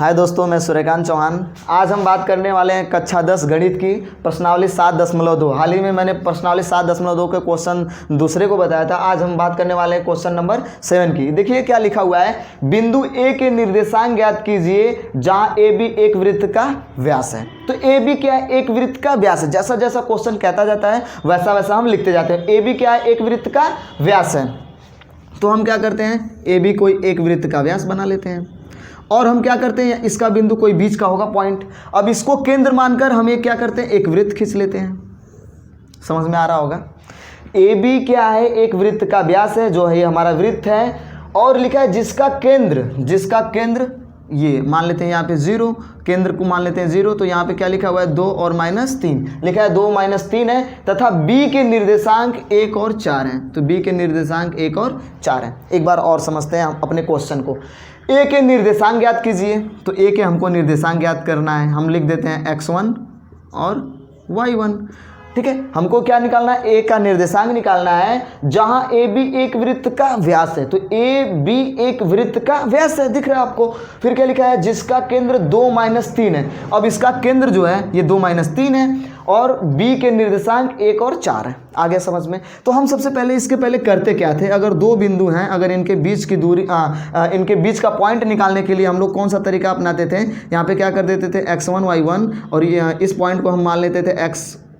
हाय दोस्तों, मैं सूर्यकांत चौहान। आज हम बात करने वाले हैं कक्षा 10 गणित की प्रश्नावली 7.2। हाल ही में मैंने प्रश्नावली 7.2 के क्वेश्चन दूसरे को बताया था। आज हम बात करने वाले हैं क्वेश्चन नंबर 7 की। देखिए क्या लिखा हुआ है, बिंदु ए के निर्देशांक ज्ञात कीजिए जहां ए बी एक वृत्त का व्यास है। तो ए बी क्या है? एक वृत्त का व्यास है। जैसा जैसा क्वेश्चन कहता जाता है वैसा वैसा हम लिखते जाते हैं। ए बी क्या है? एक वृत्त का व्यास है। तो हम क्या करते हैं, ए बी कोई एक वृत्त का व्यास बना लेते हैं और हम क्या करते हैं, इसका बिंदु कोई बीच का होगा पॉइंट। अब इसको केंद्र मानकर हम एक क्या करते हैं, एक वृत्त खींच लेते हैं। समझ में आ रहा होगा। ए बी क्या है? एक वृत्त का व्यास है, जो है ये हमारा वृत्त है। और लिखा है जिसका केंद्र ये मान लेते हैं यहाँ पे 0, केंद्र को मान लेते हैं 0। तो यहाँ पे क्या लिखा हुआ है, 2 और -3 लिखा है, 2 - 3 है। तथा b के निर्देशांक 1 और 4 हैं। तो b के निर्देशांक 1 और 4 हैं। एक बार और समझते हैं हम अपने क्वेश्चन को। a के निर्देशांक ज्ञात कीजिए। तो a के हमको निर्देशांक ज्ञात करना है। हम लिख देते हैं x1 और y1। ठीक है, हमको क्या निकालना है, a का निर्देशांक निकालना है जहां ए बी एक वृत्त का व्यास है। तो ए बी एक वृत्त का व्यास है, दिख रहा है आपको। फिर क्या लिखा है, जिसका केंद्र 2 - 3 है। अब इसका केंद्र जो है ये 2 - 3 है और b के निर्देशांक 1 और 4 है। आ गया समझ में। तो हम सबसे पहले इसके पहले करते क्या थे, अगर दो बिंदु हैं, अगर इनके बीच की दूरी इनके बीच का पॉइंट निकालने के लिए हम लोग कौन सा तरीका अपनाते थे, यहाँ पे क्या कर देते थे, x1 y1 और इस पॉइंट को हम मान लेते थे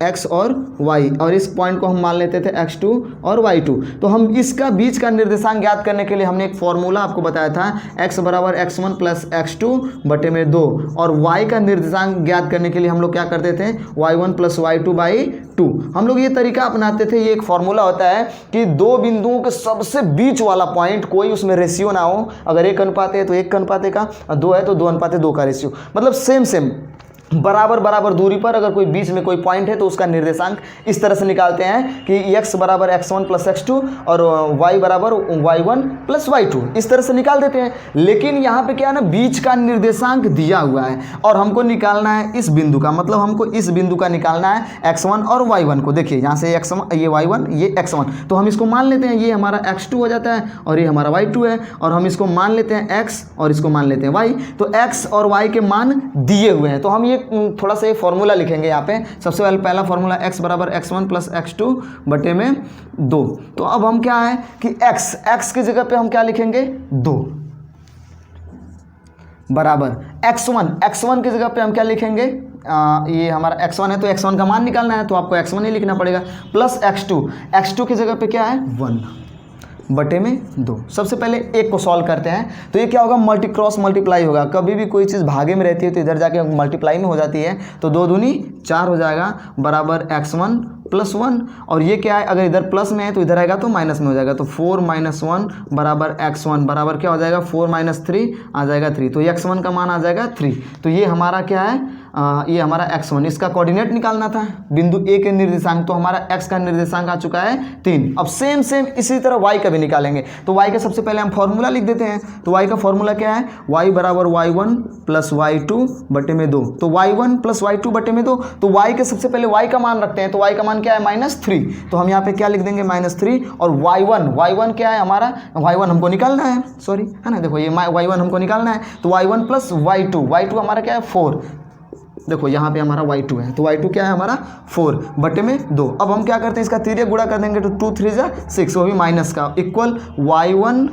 x और y, और इस पॉइंट को हम मान लेते थे x2 और y2। तो हम इसका बीच का निर्देशांक ज्ञात करने के लिए हमने एक फॉर्मूला आपको बताया था, x = x1 + x2 / 2। और y का निर्देशांक ज्ञात करने के लिए हम लोग क्या करते थे, y1 + y2/2। हम लोग ये तरीका अपनाते थे। ये एक फॉर्मूला होता है कि दो बिंदुओं के सबसे बीच वाला पॉइंट, कोई उसमें रेशियो ना हो। अगर 1 अनुपात है तो 1 अनुपात का, और 2 है तो 2 अनुपात 2 का रेशियो। मतलब सेम बराबर दूरी पर अगर कोई बीच में कोई पॉइंट है तो उसका निर्देशांक इस तरह से निकालते हैं कि x = x1 + x2 और y = y1 + y2, इस तरह से निकाल देते हैं। लेकिन यहाँ पे क्या है ना, बीच का निर्देशांक दिया हुआ है और हमको निकालना है इस बिंदु का। मतलब हमको इस बिंदु का निकालना है x1 और y1 को। देखिए यहाँ से x1, ये y1, ये x1, तो हम इसको मान लेते हैं ये हमारा x2 हो जाता है और ये हमारा y2 है। और हम इसको मान लेते हैं x और इसको मान लेते हैं y। तो x और y के मान दिए हुए हैं। तो हम ये थोड़ा सा ये फॉर्मूला लिखेंगे यहाँ पे। सबसे पहला फॉर्मूला x = x1 + x2/2। तो अब हम क्या है कि x की जगह पे हम क्या लिखेंगे, 2 बराबर x1 की जगह पे हम क्या लिखेंगे, ये हमारा x1 है तो x1 का मान निकालना है तो आपको x1 ही लिखना पड़ेगा, प्लस x2 की जगह पे क्या है, 1/2। सबसे पहले एक को सॉल्व करते हैं। तो ये क्या होगा, क्रॉस मल्टीप्लाई होगा। कभी भी कोई चीज़ भागे में रहती है तो इधर जाके मल्टीप्लाई में हो जाती है। तो 2 दूनी 4 हो जाएगा, बराबर x1 + 1। और ये क्या है, अगर इधर प्लस में है तो इधर आएगा तो माइनस में हो जाएगा। तो 4 - 1 बराबर x1 बराबर क्या हो जाएगा, 4 - 3 आ जाएगा 3। तो x1 का मान आ जाएगा 3। तो ये हमारा क्या है, ये हमारा x1। इसका कोऑर्डिनेट निकालना था, बिंदु ए के निर्देशांक। तो हमारा x का निर्देशांक आ चुका है 3। अब सेम इसी तरह y का भी निकालेंगे। तो y का सबसे पहले हम फॉर्मूला लिख देते हैं। तो y का फॉर्मूला क्या है, y = y1 + y2/2। तो y1 + y2/2। तो y के सबसे पहले y का मान रखते हैं। तो y का मान क्या है, -3। तो हम यहाँ पे क्या लिख देंगे, -3। और y1 क्या है हमारा, y1 हमको निकालना है, सॉरी है ना। देखो ये y1 हमको निकालना है। तो y1 + y2 हमारा क्या है, 4। देखो यहाँ पे हमारा y2 है। तो y2 क्या है हमारा, 4/2। अब हम क्या करते हैं, इसका तिर्यक गुणा कर देंगे। तो 2 × 3 = 6, वो भी माइनस का, इक्वल y1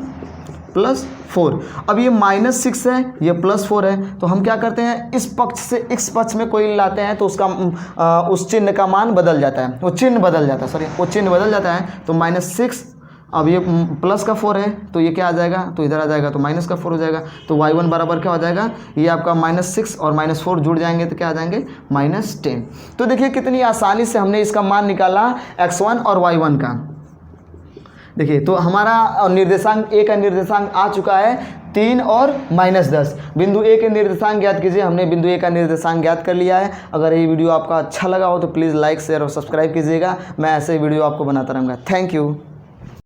+ 4। अब ये -6 है, ये +4 है। तो हम क्या करते हैं, इस पक्ष से इस पक्ष में कोई लाते हैं तो उसका उस चिन्ह का मान बदल जाता है, वो चिन्ह बदल जाता है। तो -6, अब ये प्लस का 4 है तो ये क्या आ जाएगा, तो इधर आ जाएगा तो माइनस का 4 हो जाएगा। तो y1 बराबर क्या हो जाएगा, ये आपका -6 और -4 जुड़ जाएंगे तो क्या आ जाएंगे, -10। तो देखिए कितनी आसानी से हमने इसका मान निकाला x1 और y1 का। देखिए तो हमारा निर्देशांक a का निर्देशांक आ चुका है 3 और -10। बिंदु ए के निर्देशांक ज्ञात कीजिए। हमने बिंदु ए का निर्देशांक ज्ञात कर लिया है। अगर ये वीडियो आपका अच्छा लगा हो तो प्लीज़ लाइक, शेयर और सब्सक्राइब कीजिएगा। मैं ऐसे वीडियो आपको बनाता रहूँगा। Thank you.